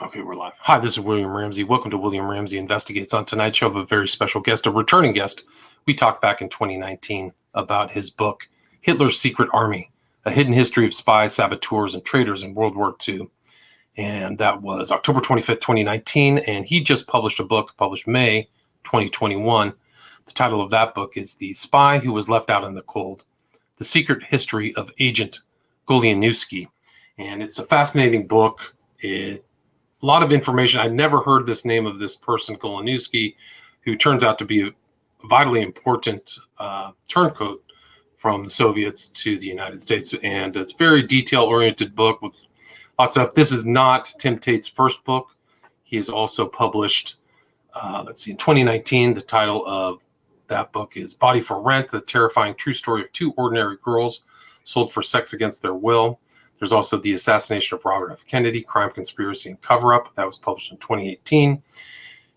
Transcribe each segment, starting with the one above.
Okay, we're live. Hi, this is William Ramsey. Welcome to William Ramsey Investigates. On tonight's show, I have a very special guest, a returning guest. We talked back in 2019 about his book, Hitler's Secret Army, A Hidden History of Spies, Saboteurs, and Traitors in World War II. And that was October 25th, 2019. And he just published a book, published May 2021. The title of that book is The Spy Who Was Left Out in the Cold, The Secret History of Agent Goleniewski. And it's a fascinating book. A lot of information. I never heard this name of this person, Goleniewski, who turns out to be a vitally important turncoat from the Soviets to the United States. And it's a very detail-oriented book with lots of. This is not Tim Tate's first book. He has also published, in 2019, the title of that book is Body for Rent, the terrifying true story of two ordinary girls sold for sex against their will. There's also The Assassination of Robert F. Kennedy, Crime, Conspiracy, and Cover-Up. That was published in 2018.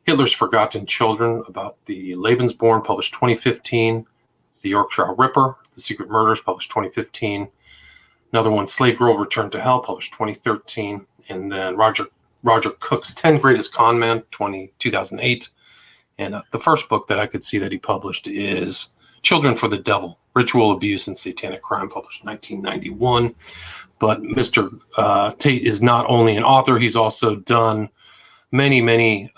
Hitler's Forgotten Children, about the Lebensborn, published 2015. The Yorkshire Ripper, The Secret Murders, published 2015. Another one, Slave Girl Returned to Hell, published 2013. And then Roger Cook's 10 Greatest Con Men, 2008. And the first book that I could see that he published is Children for the Devil, Ritual Abuse and Satanic Crime, published 1991. But Mr. Tate is not only an author, he's also done many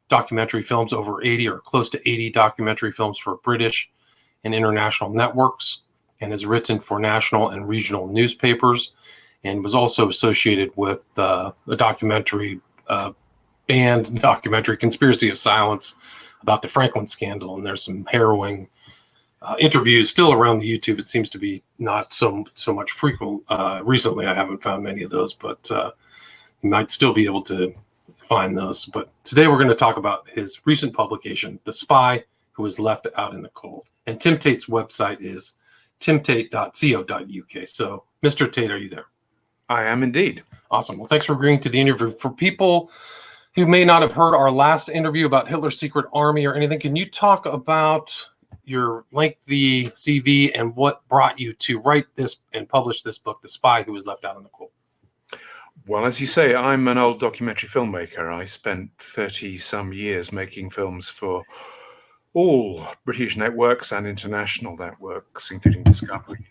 documentary films, over 80 or close to 80 documentary films for British and international networks, and has written for national and regional newspapers, and was also associated with a documentary, banned documentary, Conspiracy of Silence, about the Franklin scandal. And there's some harrowing interviews still around the YouTube. It seems to be not so much frequent. Recently, I haven't found many of those, but you might still be able to find those. But today we're going to talk about his recent publication, The Spy Who Was Left Out in the Cold. And Tim Tate's website is timtate.co.uk. So, Mr. Tate, are you there? I am indeed. Awesome. Well, thanks for agreeing to the interview. For people who may not have heard our last interview about Hitler's Secret Army or anything, can you talk about your lengthy CV and what brought you to write this and publish this book, The Spy Who Was Left Out in the Cold? Well, as you say, I'm an old documentary filmmaker. I spent 30-some years making films for all British networks and international networks, including Discovery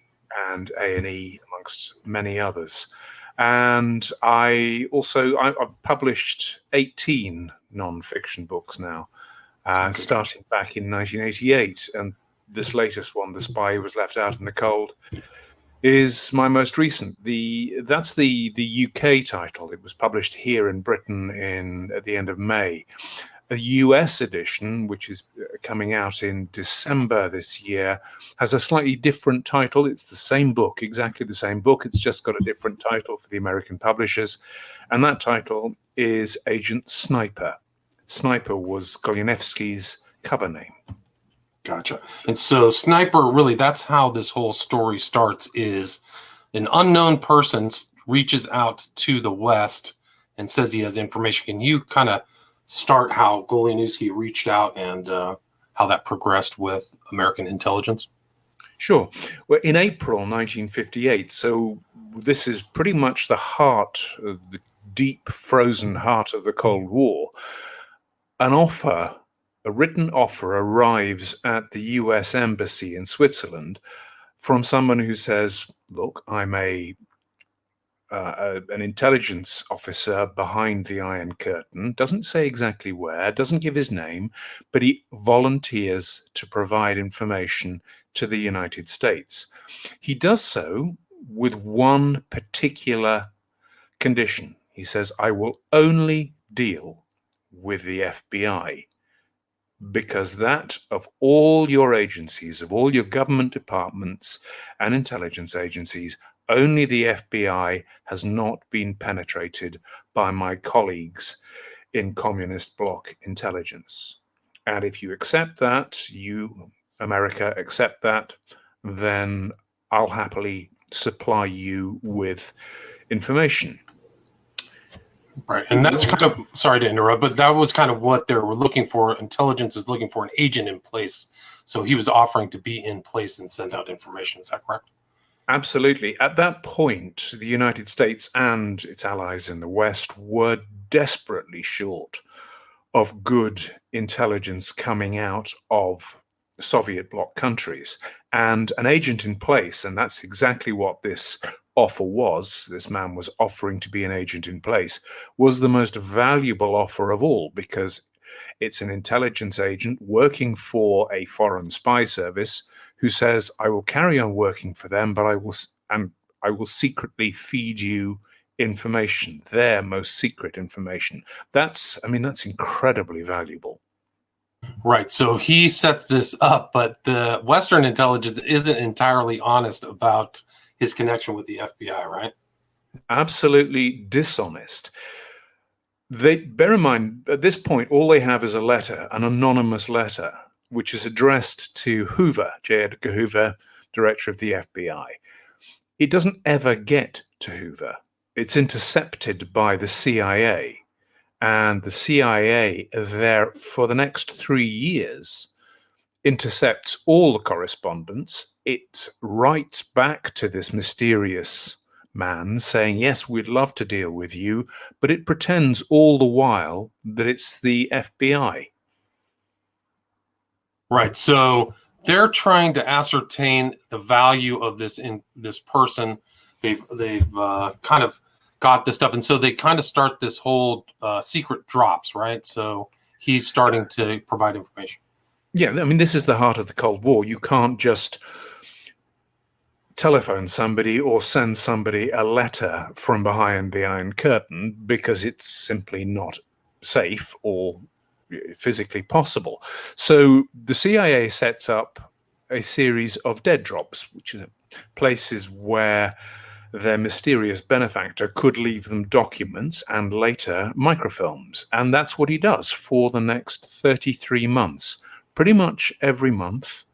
and A&E, amongst many others. And I've published 18 non-fiction books now, starting back in 1988. And this latest one, The Spy Who Was Left Out in the Cold, is my most recent. That's the UK title. It was published here in Britain at the end of May. A US edition, which is coming out in December this year, has a slightly different title. It's the same book, exactly the same book. It's just got a different title for the American publishers. And that title is Agent Sniper. Sniper was Goleniewski's cover name. Gotcha. And so Sniper, really, that's how this whole story starts, is an unknown person reaches out to the West and says he has information. Can you kind of start how Goleniewski reached out and how that progressed with American intelligence? Sure. Well, in April 1958, so this is pretty much the heart, the deep frozen heart of the Cold War, a written offer arrives at the US Embassy in Switzerland from someone who says, look, I'm an intelligence officer behind the Iron Curtain, doesn't say exactly where, doesn't give his name, but he volunteers to provide information to the United States. He does so with one particular condition. He says, I will only deal with the FBI, because that, of all your agencies, of all your government departments and intelligence agencies, only the FBI has not been penetrated by my colleagues in communist bloc intelligence. And if you accept that, America, accept that, then I'll happily supply you with information. Right. And that's kind of, sorry to interrupt, but that was kind of what they were looking for. Intelligence is looking for an agent in place. So he was offering to be in place and send out information. Is that correct? Absolutely. At that point, the United States and its allies in the West were desperately short of good intelligence coming out of Soviet bloc countries, and an agent in place. And that's exactly what this offer was. This man was offering to be an agent in place, was the most valuable offer of all, because it's an intelligence agent working for a foreign spy service who says, I will carry on working for them, but I will secretly feed you information, their most secret information. That's incredibly valuable. Right. So he sets this up, but the Western intelligence isn't entirely honest about his connection with the FBI, right? Absolutely dishonest. Bear in mind, at this point, all they have is a letter, an anonymous letter, which is addressed to Hoover, J. Edgar Hoover, director of the FBI. It doesn't ever get to Hoover. It's intercepted by the CIA. And the CIA, there for the next 3 years, intercepts all the correspondence. It writes back to this mysterious man saying, yes, we'd love to deal with you, but it pretends all the while that it's the FBI. Right. So they're trying to ascertain the value of this person. They've kind of got this stuff, and so they kind of start this whole secret drops, right? So he's starting to provide information. Yeah, I mean, this is the heart of the Cold War. You can't just telephone somebody or send somebody a letter from behind the Iron Curtain because it's simply not safe or physically possible. So the CIA sets up a series of dead drops, which are places where their mysterious benefactor could leave them documents and later microfilms. And that's what he does for the next 33 months. Pretty much every month,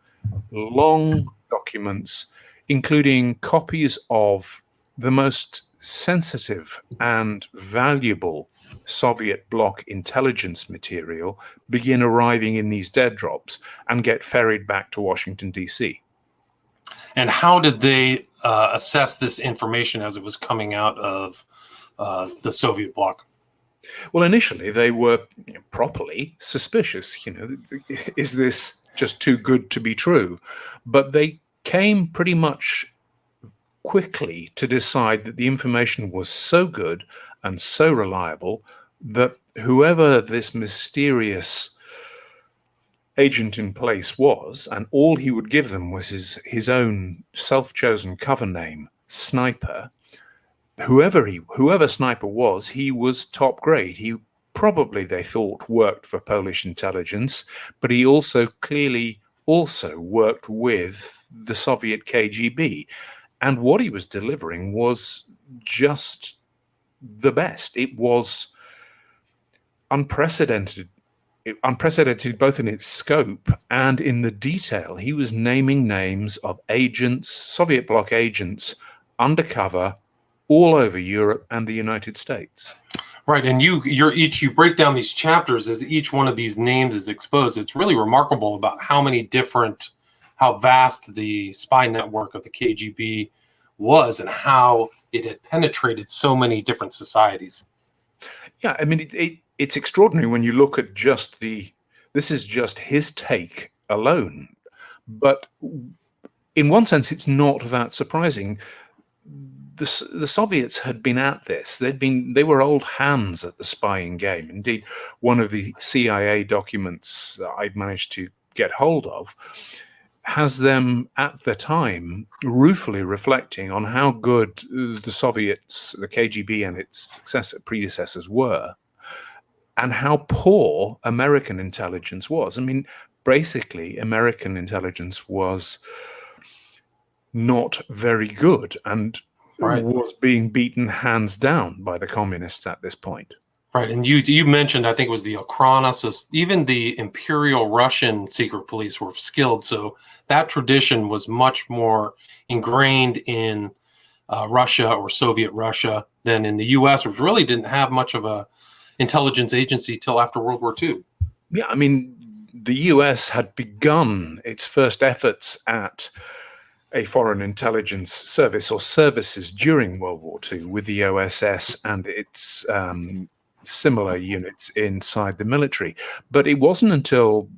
long documents, including copies of the most sensitive and valuable Soviet bloc intelligence material, begin arriving in these dead drops and get ferried back to Washington, D.C. And how did they assess this information as it was coming out of the Soviet bloc? Well, initially they were properly suspicious. Is this just too good to be true? But they came pretty much quickly to decide that the information was so good and so reliable that whoever this mysterious agent in place was, and all he would give them was his own self-chosen cover name, Sniper. Whoever Sniper was, he was top grade. He probably, they thought, worked for Polish intelligence, but he clearly worked with the Soviet KGB. And what he was delivering was just the best. It was unprecedented both in its scope and in the detail. He was naming names of agents, Soviet bloc agents, undercover all over Europe and the United States. Right, and you break down these chapters as each one of these names is exposed. It's really remarkable about how vast the spy network of the KGB was and how it had penetrated so many different societies. Yeah, I mean, it's extraordinary when you look at this is just his take alone. But in one sense, it's not that surprising. The Soviets had been at this. They were old hands at the spying game. Indeed, one of the CIA documents that I'd managed to get hold of has them at the time ruefully reflecting on how good the Soviets, the KGB and its predecessors were, and how poor American intelligence was. I mean, basically, American intelligence was not very good and was being beaten hands down by the communists at this point. Right, and you mentioned, I think it was the Okhrana, so even the Imperial Russian secret police were skilled, so that tradition was much more ingrained in Russia or Soviet Russia than in the U.S., which really didn't have much of a intelligence agency till after World War II. Yeah, I mean, the U.S. had begun its first efforts at a foreign intelligence service or services during World War II with the OSS and its similar units inside the military. But it wasn't until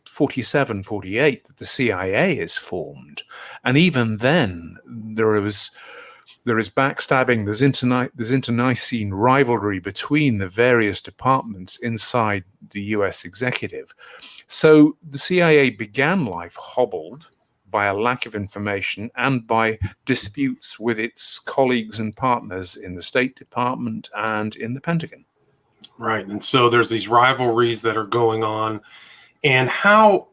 47, 48 that the CIA is formed. And even then, there is backstabbing, there's internecine rivalry between the various departments inside the US executive. So the CIA began life hobbled by a lack of information and by disputes with its colleagues and partners in the State Department and in the Pentagon. Right. And so there's these rivalries that are going on. And how,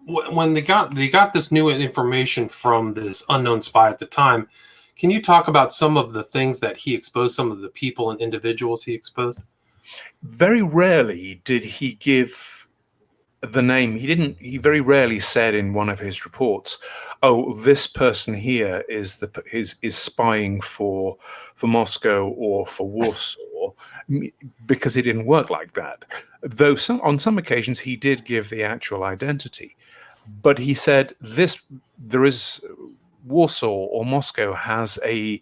when they got this new information from this unknown spy at the time, can you talk about some of the things that he exposed, some of the people and individuals he exposed? Very rarely did he give the name. He very rarely said in one of his reports, "Oh, this person here is spying for Moscow or for Warsaw," because it didn't work like that. Though on some occasions he did give the actual identity, but he said there is Warsaw or Moscow has a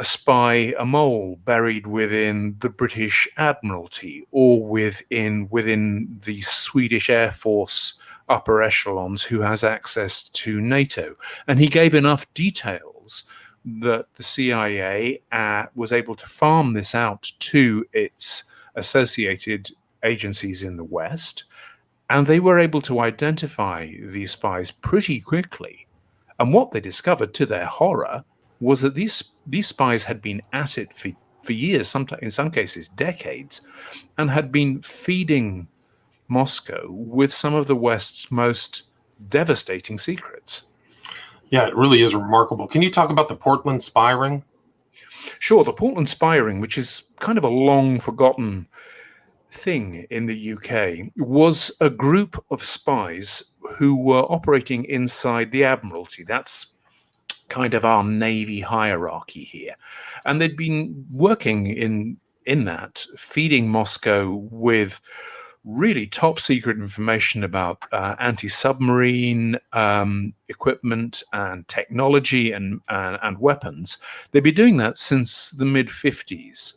spy, a mole buried within the British Admiralty or within the Swedish Air Force upper echelons who has access to NATO. And he gave enough details that the CIA was able to farm this out to its associated agencies in the West, and they were able to identify these spies pretty quickly. And what they discovered, to their horror, was that these spies had been at it for years, sometimes in some cases decades, and had been feeding Moscow with some of the West's most devastating secrets. Yeah, it really is remarkable. Can you talk about the Portland spy ring? Sure, the Portland spy ring, which is kind of a long forgotten thing in the UK, was a group of spies who were operating inside the Admiralty. That's kind of our Navy hierarchy here. And they'd been working in that, feeding Moscow with really top secret information about anti-submarine equipment and technology and weapons. They'd been doing that since the mid-50s.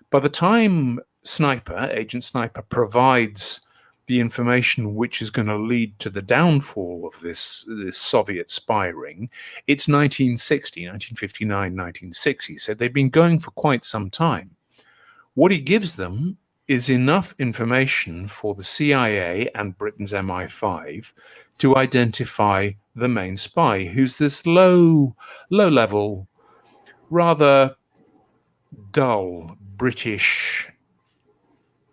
By the time Agent Sniper provides the information which is going to lead to the downfall of this Soviet spy ring, it's 1959, 1960. So they've been going for quite some time. What he gives them is enough information for the CIA and Britain's MI5 to identify the main spy, who's this low-level, rather dull British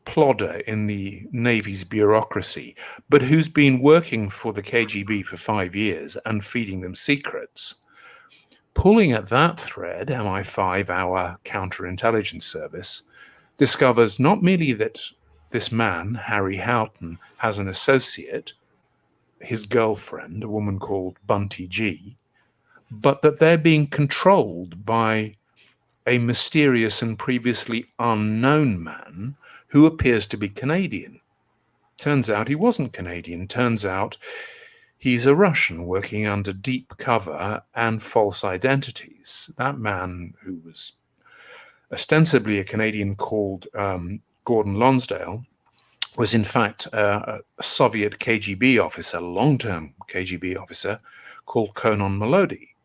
plodder in the Navy's bureaucracy, but who's been working for the KGB for 5 years and feeding them secrets. Pulling at that thread, MI5, our counterintelligence service, discovers not merely that this man, Harry Houghton, has an associate, his girlfriend, a woman called Bunty G, but that they're being controlled by a mysterious and previously unknown man who appears to be Canadian. Turns out he wasn't Canadian. Turns out he's a Russian working under deep cover and false identities. That man, who was ostensibly a Canadian called Gordon Lonsdale, was in fact a Soviet KGB officer, long-term KGB officer, called Konon Melody.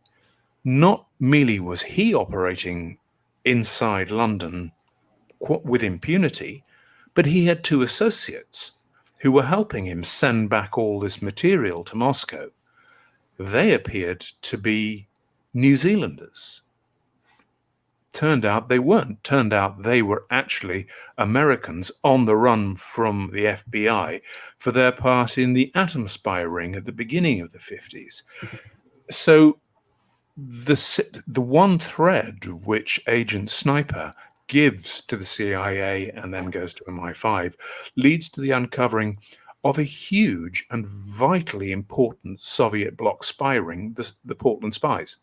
Not merely was he operating inside London with impunity, but he had two associates who were helping him send back all this material to Moscow. They appeared to be New Zealanders. Turned out they weren't. Turned out they were actually Americans on the run from the FBI for their part in the atom spy ring at the beginning of the 50s. So the one thread which Agent Sniper gives to the CIA and then goes to MI5 leads to the uncovering of a huge and vitally important Soviet bloc spy ring, the Portland Spies.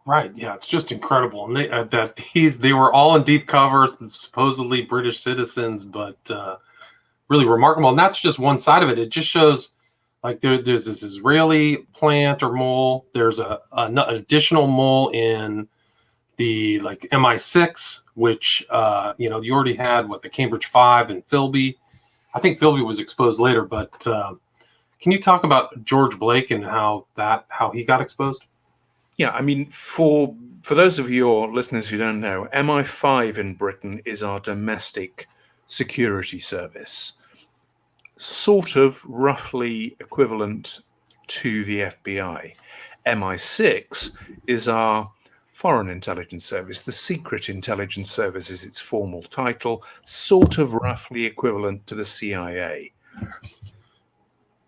Right. Yeah, it's just incredible. And they were all in deep cover, supposedly British citizens, but really remarkable. And that's just one side of it. It just shows, like, there's this Israeli plant or mole. There's an additional mole in the like MI6, which you already had the Cambridge 5 and Philby. I think Philby was exposed later, but can you talk about George Blake and how he got exposed? Yeah, I mean, for those of your listeners who don't know, MI5 in Britain is our domestic security service, sort of roughly equivalent to the FBI. MI6 is our foreign intelligence service. The Secret Intelligence Service is its formal title, sort of roughly equivalent to the CIA.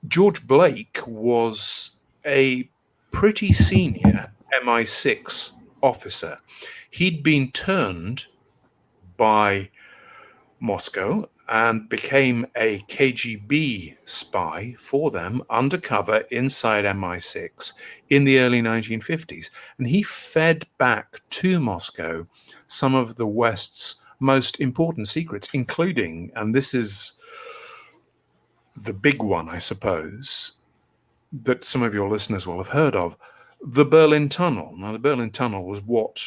George Blake was a pretty senior MI6 officer. He'd been turned by Moscow and became a KGB spy for them, undercover inside MI6 in the early 1950s. And he fed back to Moscow some of the West's most important secrets, including, and this is the big one, I suppose, that some of your listeners will have heard of, the Berlin Tunnel. Now, the Berlin Tunnel was what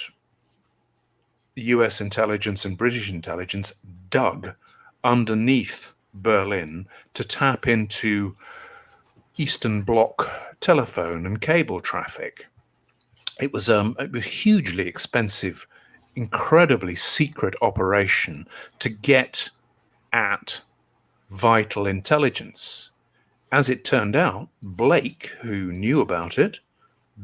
US intelligence and British intelligence dug underneath Berlin to tap into Eastern Bloc telephone and cable traffic. It was a hugely expensive, incredibly secret operation to get at vital intelligence. As it turned out, Blake, who knew about it,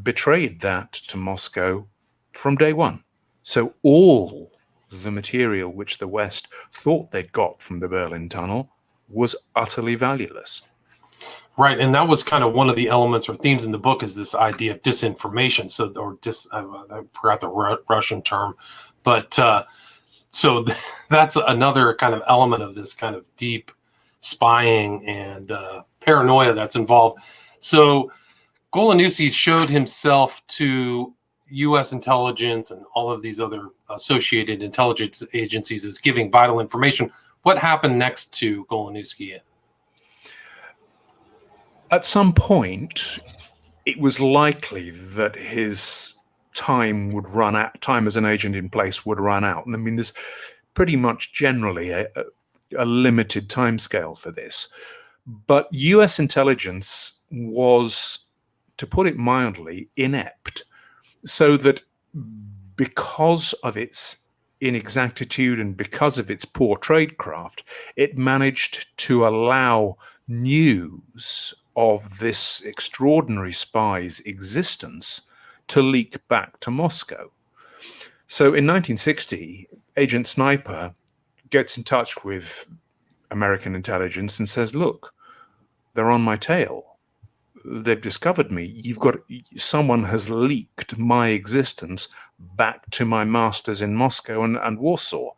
betrayed that to Moscow from day one. So all the material which the West thought they'd got from the Berlin Tunnel was utterly valueless. Right, and that was kind of one of the elements or themes in the book, is this idea of disinformation. I forgot the Russian term, but that's another kind of element of this kind of deep spying and paranoia that's involved. So Goleniewski showed himself to U.S. intelligence and all of these other associated intelligence agencies as giving vital information. What happened next to Goleniewski? At some point, it was likely that his time would run out, time as an agent in place would run out. And I mean, there's pretty much generally a limited timescale for this. But US intelligence was, to put it mildly, inept. So that because of its inexactitude and because of its poor tradecraft, it managed to allow news of this extraordinary spy's existence to leak back to Moscow. So in 1960, Agent Sniper gets in touch with American intelligence and says, look, they're on my tail. They've discovered me. Someone has leaked my existence back to my masters in Moscow and Warsaw.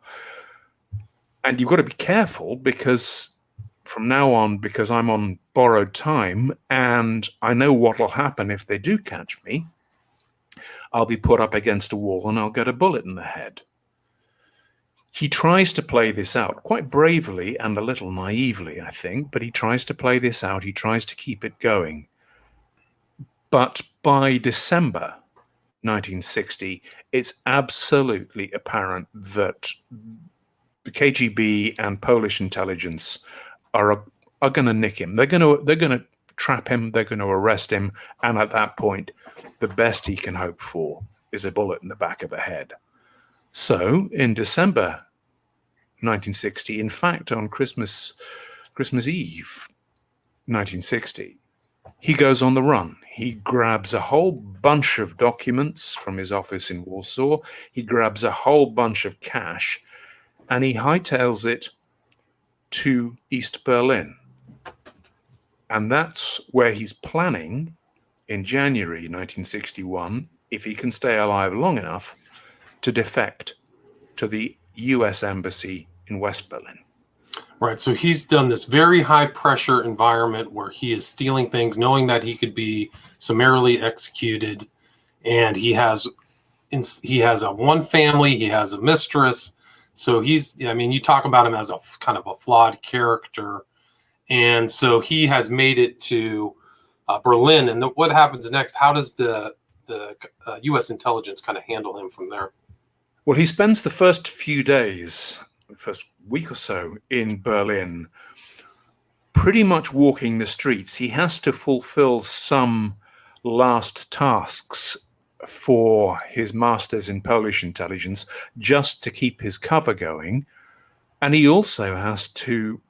And you've got to be careful, because from now on, because I'm on borrowed time and I know what will happen if they do catch me, I'll be put up against a wall and I'll get a bullet in the head. He tries to play this out quite bravely and a little naively, I think, but he tries to play this out. He tries to keep it going. But by December 1960, it's absolutely apparent that the KGB and Polish intelligence are going to nick him. They're going to trap him. They're going to arrest him. And at that point, the best he can hope for is a bullet in the back of the head. So in December 1960, in fact, on Christmas Eve 1960, he goes on the run. He grabs a whole bunch of documents from his office in Warsaw. He grabs a whole bunch of cash, and he hightails it to East Berlin. And that's where he's planning in January 1961, if he can stay alive long enough, to defect to the US Embassy in West Berlin. Right. So he's done this very high pressure environment where he is stealing things, knowing that he could be summarily executed. And he has one family, he has a mistress. So you talk about him as a kind of a flawed character. And so he has made it to Berlin. And what happens next? How does the U.S. intelligence kind of handle him from there? Well, he spends the first few days, first week or so in Berlin, pretty much walking the streets. He has to fulfill some last tasks for his masters in Polish intelligence just to keep his cover going. And he also has to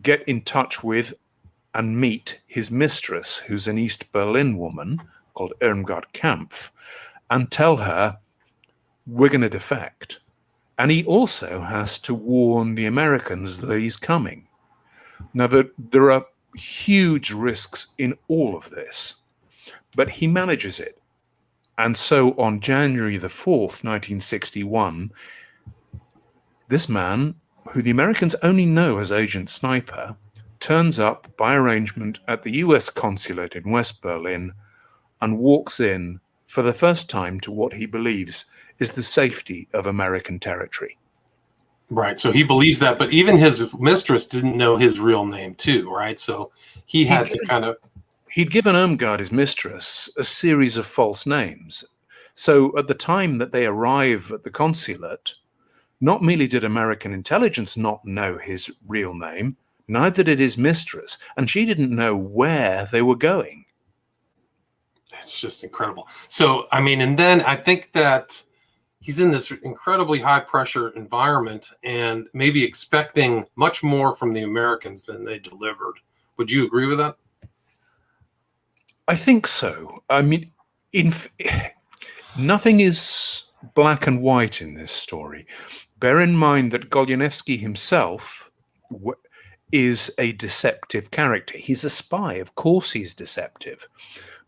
get in touch with and meet his mistress, who's an East Berlin woman called Irmgard Kampf, and tell her, we're going to defect. And he also has to warn the Americans that he's coming. Now, there are huge risks in all of this, but he manages it. And so on January the 4th, 1961, this man, who the Americans only know as Agent Sniper, turns up by arrangement at the US consulate in West Berlin and walks in for the first time to what he believes is the safety of American territory. Right. So he believes that, but even his mistress didn't know his real name too, right? So he had to kind of... He'd given Irmgard, his mistress, a series of false names. So at the time that they arrive at the consulate, not merely did American intelligence not know his real name, neither did his mistress, and she didn't know where they were going. It's just incredible. So, I mean, and then I think that he's in this incredibly high pressure environment and maybe expecting much more from the Americans than they delivered. Would you agree with that? I think so. I mean, nothing is black and white in this story. Bear in mind that Goleniewski himself is a deceptive character. He's a spy. Of course he's deceptive.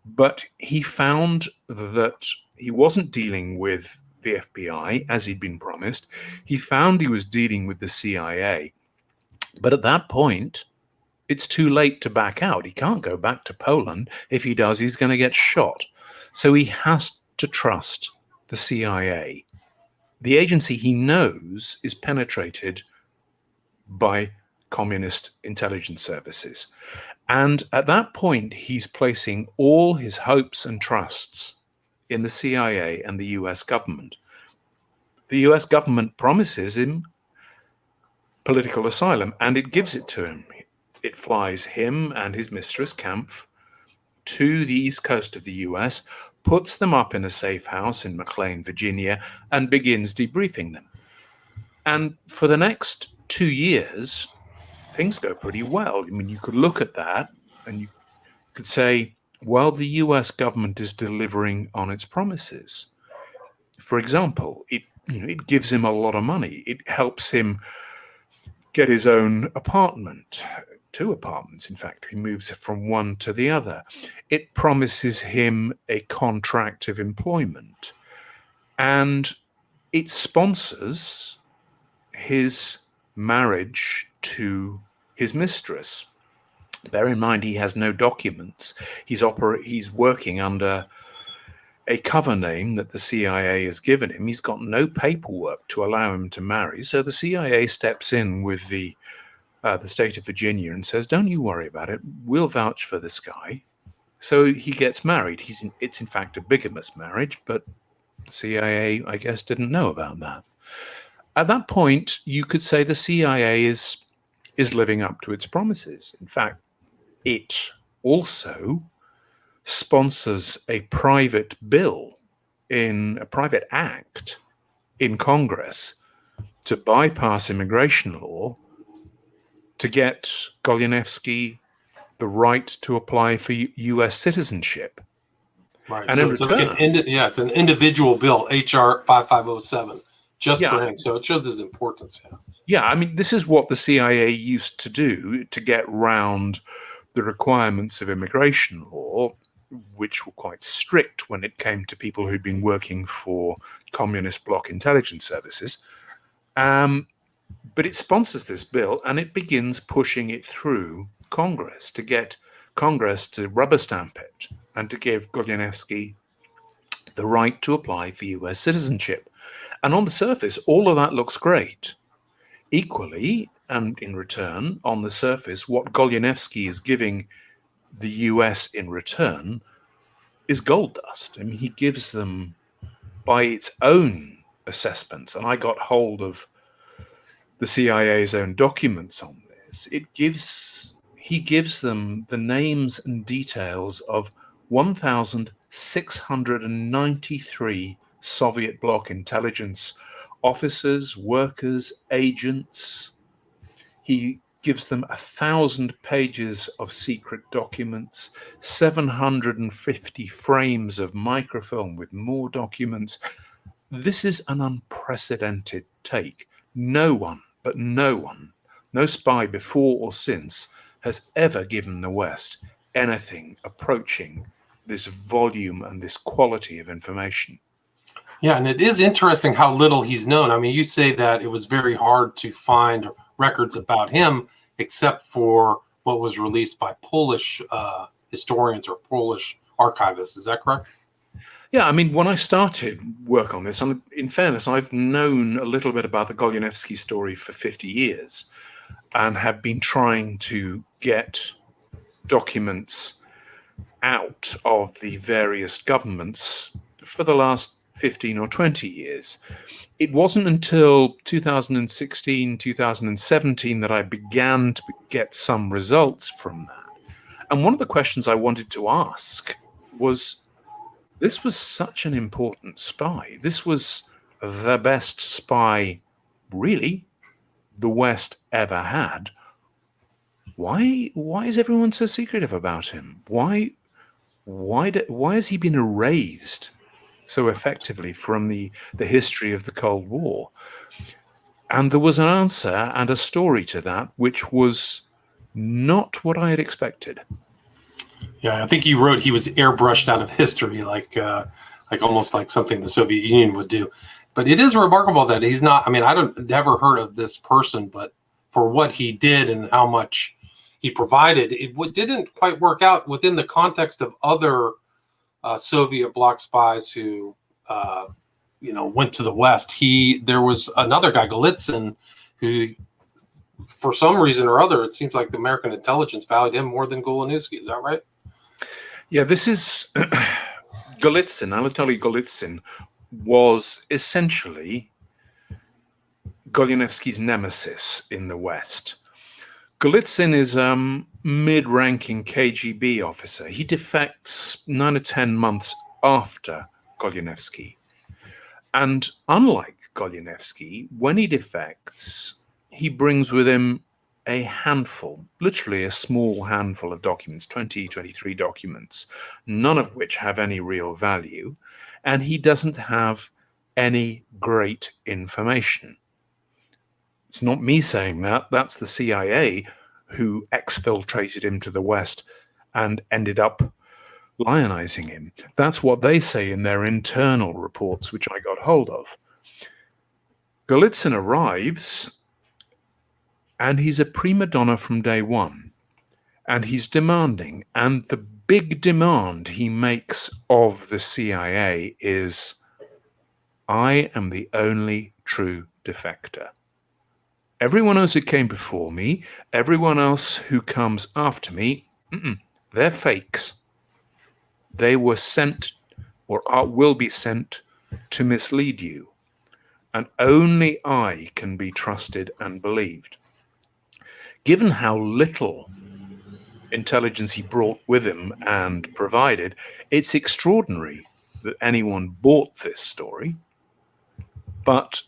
But he found that he wasn't dealing with the FBI, as he'd been promised. He found he was dealing with the CIA. But at that point, it's too late to back out. He can't go back to Poland. If he does, he's going to get shot. So he has to trust the CIA. The agency he knows is penetrated by communist intelligence services. And at that point, he's placing all his hopes and trusts in the CIA and the US government. The US government promises him political asylum, and it gives it to him. It flies him and his mistress, Kampf, to the east coast of the US, puts them up in a safe house in McLean, Virginia, and begins debriefing them. And for the next 2 years, things go pretty well. I mean, you could look at that and you could say, well, the US government is delivering on its promises. For example, it gives him a lot of money. It helps him get his own apartment, 2 apartments, in fact. He moves from one to the other. It promises him a contract of employment. And it sponsors his marriage to his mistress. Bear in mind, he has no documents. He's working under a cover name that the CIA has given him. He's got no paperwork to allow him to marry. So the CIA steps in with the state of Virginia and says, don't you worry about it. We'll vouch for this guy. So he gets married. It's in fact a bigamous marriage, but the CIA, I guess, didn't know about that. At that point, you could say the CIA is living up to its promises. In fact, it also sponsors a private bill, in a private act in Congress to bypass immigration law to get Goleniewski the right to apply for U.S. citizenship. Right. And so in return, it's an individual bill, H.R. 5507, just for him. So it shows his importance. Yeah, I mean, this is what the CIA used to do to get round the requirements of immigration law, which were quite strict when it came to people who'd been working for communist bloc intelligence services. But it sponsors this bill and it begins pushing it through Congress to get Congress to rubber stamp it and to give Goleniewski the right to apply for US citizenship. And on the surface, all of that looks great. Equally, and in return, on the surface, what Goleniewski is giving the US in return is gold dust. I mean, he gives them, by its own assessments, and I got hold of the CIA's own documents on this, he gives them the names and details of 1,693 Soviet bloc intelligence officers, workers, agents. He gives them 1,000 pages of secret documents, 750 frames of microfilm with more documents. This is an unprecedented take. No one, no spy before or since, has ever given the West anything approaching this volume and this quality of information. Yeah, and it is interesting how little he's known. I mean, you say that it was very hard to find records about him, except for what was released by Polish historians or Polish archivists. Is that correct? Yeah, I mean, when I started work on this, in fairness, I've known a little bit about the Goleniewski story for 50 years and have been trying to get documents out of the various governments for the last 15 or 20 years. It wasn't until 2016, 2017 that I began to get some results from that. And one of the questions I wanted to ask was, this was such an important spy. This was the best spy, really, the West ever had. Why is everyone so secretive about him? Why has he been erased so effectively from the history of the Cold War? And there was an answer and a story to that, which was not what I had expected. Yeah, I think you wrote he was airbrushed out of history, like almost like something the Soviet Union would do. But it is remarkable that he's not. I mean, never heard of this person, but for what he did and how much he provided, it didn't quite work out within the context of other Soviet bloc spies who, went to the West. There was another guy, Golitsyn, who, for some reason or other, it seems like the American intelligence valued him more than Goleniewski. Is that right? Yeah, this is Golitsyn. Anatoly Golitsyn was essentially Goleniewski's nemesis in the West. Golitsyn is a mid-ranking KGB officer. He defects 9 or 10 months after Goleniewski. And unlike Goleniewski, when he defects, he brings with him a handful, literally a small handful of documents, 23 documents, none of which have any real value, and he doesn't have any great information. It's not me saying that. That's the CIA who exfiltrated him to the West and ended up lionizing him. That's what they say in their internal reports, which I got hold of. Golitsyn arrives, and he's a prima donna from day one. And he's demanding. And the big demand he makes of the CIA is, I am the only true defector. Everyone else who came before me, everyone else who comes after me, they're fakes. They were sent or will be sent to mislead you. And only I can be trusted and believed. Given how little intelligence he brought with him and provided, it's extraordinary that anyone bought this story. But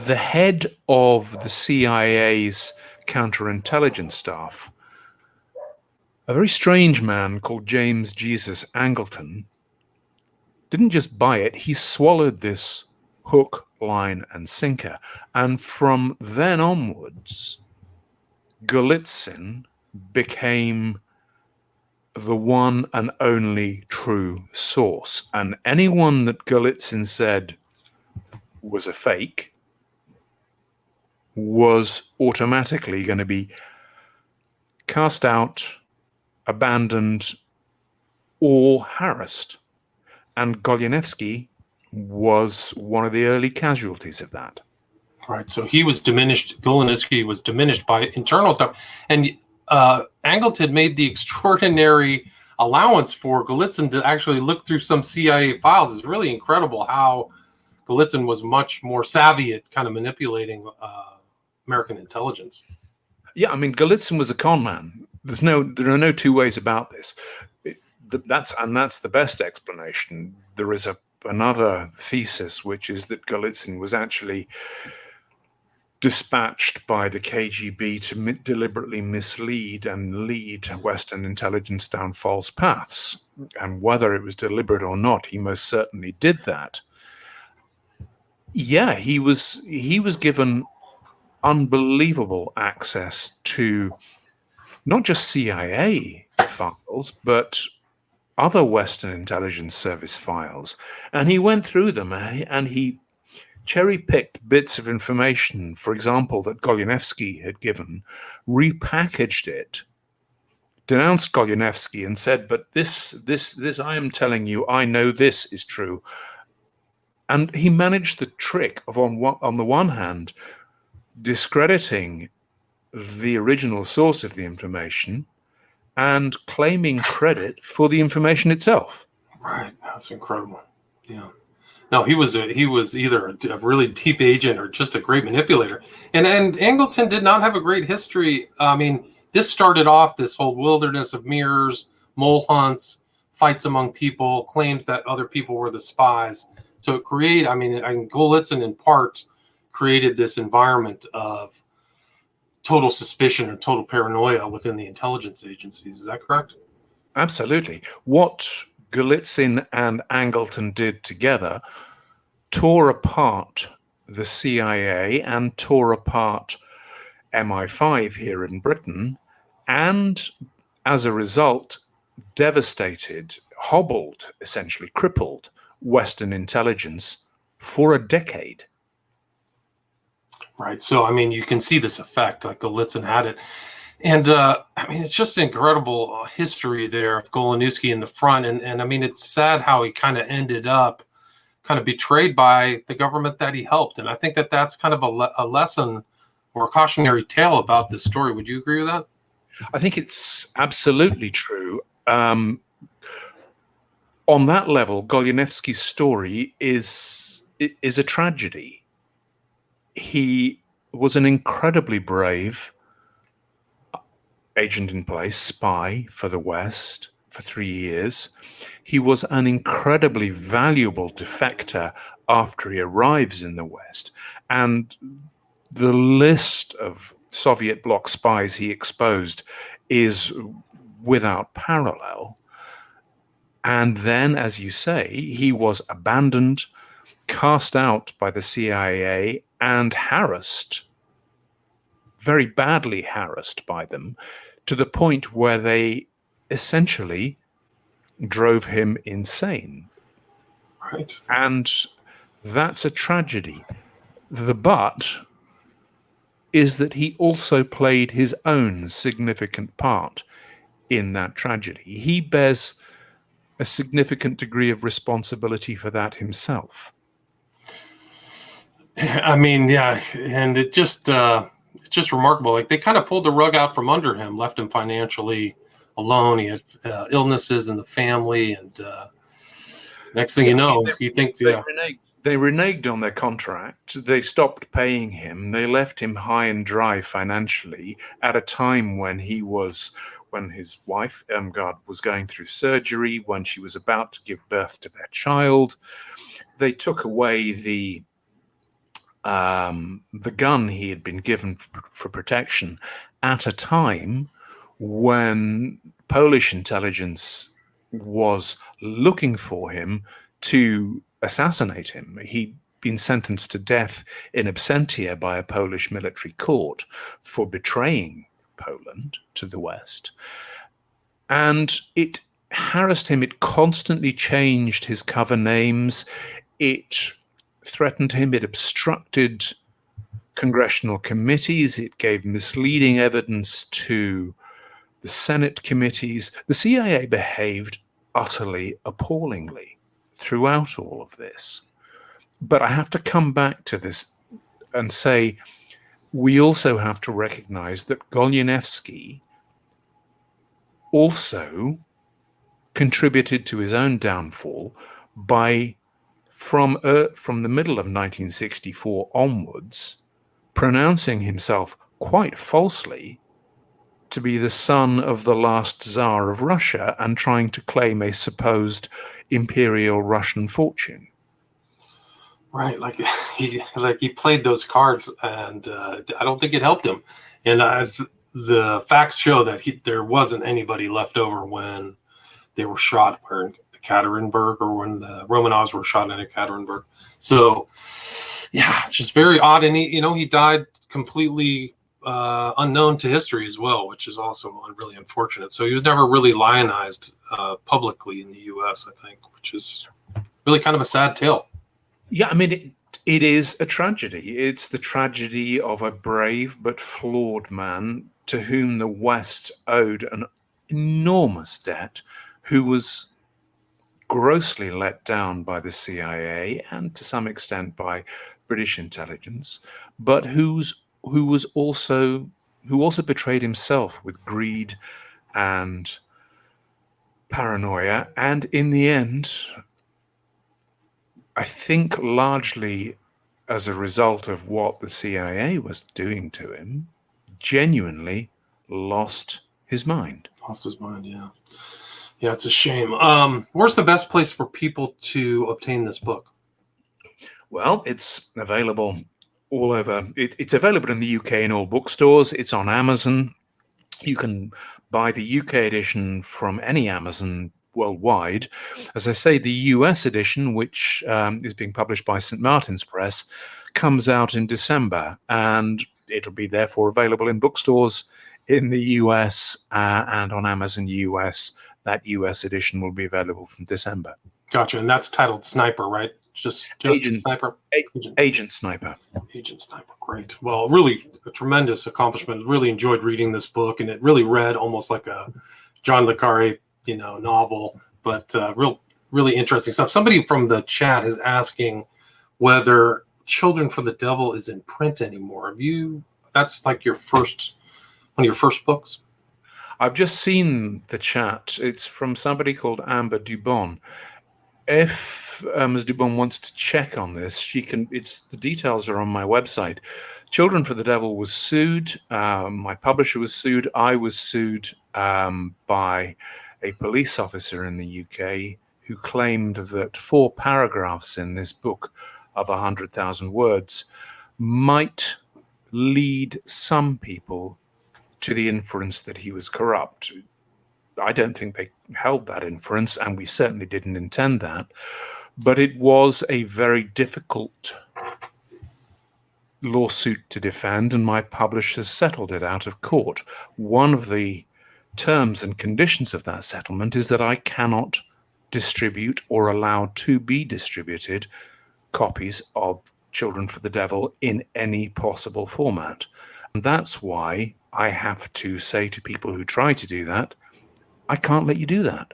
the head of the CIA's counterintelligence staff, a very strange man called James Jesus Angleton, didn't just buy it, he swallowed this hook, line, and sinker. And from then onwards, Golitsyn became the one and only true source. And anyone that Golitsyn said was a fake was automatically going to be cast out, abandoned, or harassed. And Goleniewski was one of the early casualties of that. Right. So he was diminished. Goleniewski was diminished by internal stuff. And Angleton made the extraordinary allowance for Golitsyn to actually look through some CIA files. It's really incredible how Golitsyn was much more savvy at kind of manipulating American intelligence. Yeah, I mean, Golitsyn was a con man. There are no two ways about this. That's the best explanation. There is another thesis, which is that Golitsyn was actually dispatched by the KGB to deliberately mislead and lead Western intelligence down false paths. And whether it was deliberate or not, he most certainly did that. Yeah, he was given unbelievable access to not just CIA files, but other Western intelligence service files. And he went through them and he cherry-picked bits of information, for example, that Goleniewski had given, repackaged it, denounced Goleniewski and said, but this I am telling you, I know this is true. And he managed the trick of, on the one hand, discrediting the original source of the information and claiming credit for the information itself. Right. That's incredible. Yeah. No, he was either a really deep agent or just a great manipulator. And Angleton did not have a great history. I mean, this started off this whole wilderness of mirrors, mole hunts, fights among people, claims that other people were the spies. So it created, Golitsyn in part created this environment of total suspicion or total paranoia within the intelligence agencies. Is that correct? Absolutely. What Golitsyn and Angleton did together tore apart the CIA and tore apart MI5 here in Britain, and as a result, devastated, hobbled, essentially crippled Western intelligence for a decade. Right. So, I mean, you can see this effect, like Golitsyn had it. And, it's just an incredible history there of Goleniewski in the front. And I mean, it's sad how he kind of ended up kind of betrayed by the government that he helped. And I think that that's kind of a lesson or a cautionary tale about this story. Would you agree with that? I think it's absolutely true. On that level, Goleniewski's story is a tragedy. He was an incredibly brave agent in place, spy for the West for 3 years. He was an incredibly valuable defector after he arrives in the West. And the list of Soviet bloc spies he exposed is without parallel. And then, as you say, he was abandoned, cast out by the CIA, and harassed, very badly harassed by them, to the point where they essentially drove him insane. Right. And that's a tragedy. The but is that he also played his own significant part in that tragedy. He bears a significant degree of responsibility for that himself. I mean, yeah, and it's just remarkable. Like, they kind of pulled the rug out from under him, left him financially alone. He had illnesses in the family, and next thing you know, he thinks, They reneged on their contract. They stopped paying him. They left him high and dry financially at a time when his wife, Irmgard, was going through surgery, when she was about to give birth to their child. They took away the gun he had been given for protection at a time when Polish intelligence was looking for him to assassinate him. He'd been sentenced to death in absentia by a Polish military court for betraying Poland to the West. And it harassed him. It constantly changed his cover names. It threatened him. It obstructed congressional committees. It gave misleading evidence to the Senate committees. The CIA behaved utterly appallingly throughout all of this. But I have to come back to this and say, we also have to recognize that Goleniewski also contributed to his own downfall by from the middle of 1964 onwards, pronouncing himself quite falsely to be the son of the last Tsar of Russia and trying to claim a supposed imperial Russian fortune. Right, like he played those cards, and I don't think it helped him. And the facts show that there wasn't anybody left over when they were shot in Ekaterinburg, or when the Romanovs were shot in Ekaterinburg. So, yeah, it's just very odd. And he died completely unknown to history as well, which is also really unfortunate. So he was never really lionized publicly in the U.S., I think, which is really kind of a sad tale. Yeah, I mean, it is a tragedy. It's the tragedy of a brave but flawed man to whom the West owed an enormous debt, who was grossly let down by the CIA and to some extent by British intelligence, but who also betrayed himself with greed and paranoia, and in the end, I think largely as a result of what the CIA was doing to him, genuinely lost his mind. Lost his mind, yeah. Yeah, it's a shame. Where's the best place for people to obtain this book? Well, it's available all over. It's available in the UK in all bookstores. It's on Amazon. You can buy the UK edition from any Amazon worldwide. As I say, the US edition, which is being published by St. Martin's Press, comes out in December, and it'll be therefore available in bookstores in the US and on Amazon US. That US edition will be available from December. Gotcha. And that's titled Sniper, right? Just Agent Sniper? Agent Sniper. Agent Sniper. Great. Well, really a tremendous accomplishment. Really enjoyed reading this book, and it really read almost like a John le Carré, novel, but really interesting stuff. Somebody from the chat is asking whether Children for the Devil is in print anymore. That's like one of your first books? I've just seen the chat. It's from somebody called Amber Dubon. If Ms. Dubon wants to check on this, she can. The details are on my website. Children for the Devil was sued. My publisher was sued. I was sued by a police officer in the UK who claimed that 4 paragraphs in this book of 100,000 words might lead some people to the inference that he was corrupt. I don't think they held that inference, and we certainly didn't intend that. But it was a very difficult lawsuit to defend, and my publishers settled it out of court. One of the terms and conditions of that settlement is that I cannot distribute or allow to be distributed copies of Children for the Devil in any possible format. And that's why I have to say to people who try to do that, I can't let you do that.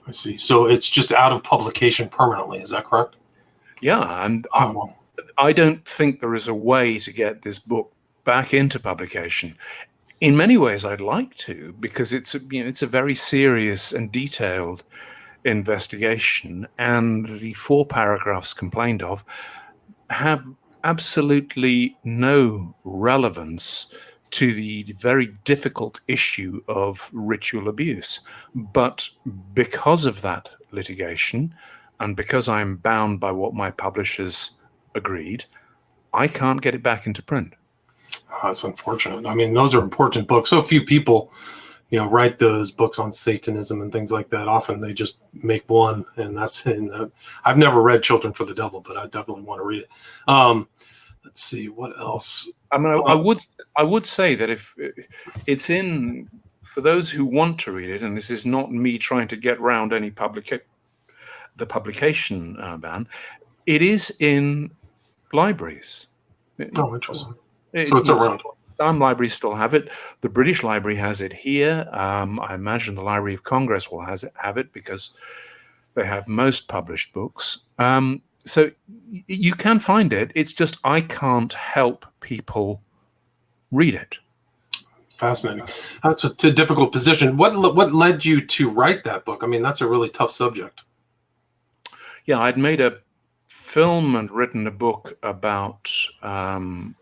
I see. So it's just out of publication permanently. Is that correct? Yeah, and I don't think there is a way to get this book back into publication. In many ways, I'd like to, because it's a very serious and detailed investigation, and the 4 paragraphs complained of have absolutely no relevance to the very difficult issue of ritual abuse. But because of that litigation, and because I'm bound by what my publishers agreed, I can't get it back into print. Oh, that's unfortunate. I mean, those are important books. So few people, write those books on Satanism and things like that. Often they just make one, and that's it. I've never read Children for the Devil, but I definitely want to read it. Let's see, what else? I mean, I would say that if it's in, for those who want to read it, and this is not me trying to get round any the publication ban, it is in libraries. Oh, interesting. So it's around. Some libraries still have it. The British Library has it here. I imagine the Library of Congress will have it because they have most published books. So you can find it. It's just I can't help people read it. Fascinating. That's a difficult position. What led you to write that book? I mean, that's a really tough subject. Yeah, I'd made a film and written a book about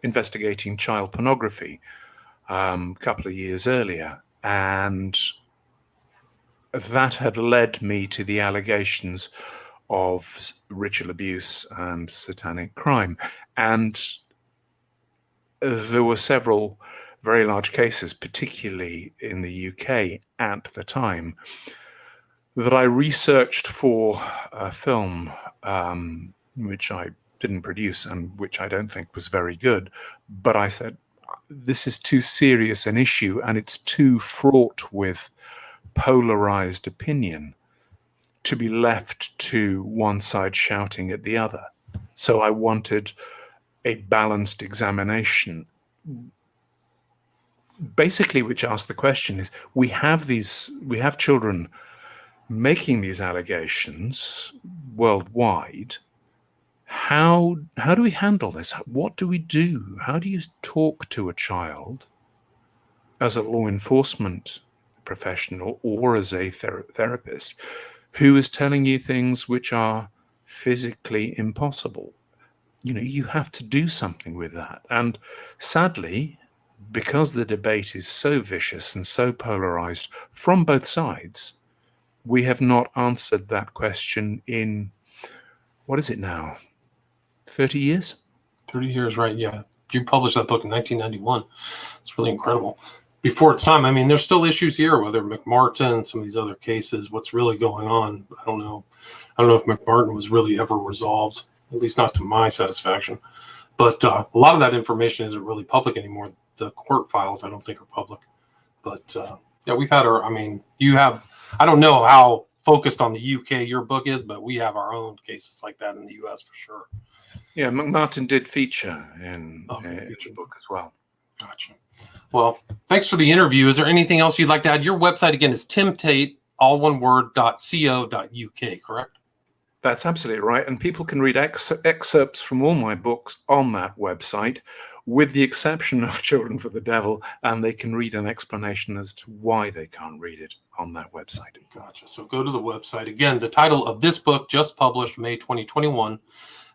investigating child pornography a couple of years earlier, and that had led me to the allegations of ritual abuse and satanic crime. And there were several very large cases, particularly in the UK at the time, that I researched for a film, which I didn't produce and which I don't think was very good. But I said, this is too serious an issue and it's too fraught with polarized opinion to be left to one side shouting at the other. So I wanted a balanced examination, basically, which asked the question is, we have children making these allegations worldwide. How do we handle this? What do we do? How do you talk to a child as a law enforcement professional or as a therapist who is telling you things which are physically impossible? You know, you have to do something with that. And sadly, because the debate is so vicious and so polarized from both sides, we have not answered that question in, what is it now, 30 years? 30 years, right, yeah. You published that book in 1991. It's really incredible. Before its time, I mean, there's still issues here, whether McMartin, some of these other cases, what's really going on, I don't know. I don't know if McMartin was really ever resolved, at least not to my satisfaction. But a lot of that information isn't really public anymore. The court files, I don't think, are public. But yeah, we've had our, I mean, you have, I don't know how focused on the UK your book is, but we have our own cases like that in the US for sure. Yeah, McMartin did feature in the book as well. Gotcha. Well, thanks for the interview. Is there anything else you'd like to add? Your website, again, is timtate, all one word, .co.uk, correct? That's absolutely right. And people can read excerpts from all my books on that website, with the exception of Children for the Devil, and they can read an explanation as to why they can't read it on that website. Gotcha. So go to the website. Again, the title of this book, just published May 2021,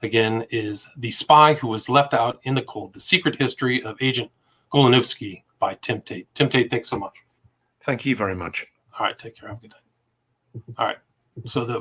again, is The Spy Who Was Left Out in the Cold, The Secret History of Agent Goleniewski by Tim Tate. Tim Tate, thanks so much. Thank you very much. All right, take care. Have a good day. All right. So the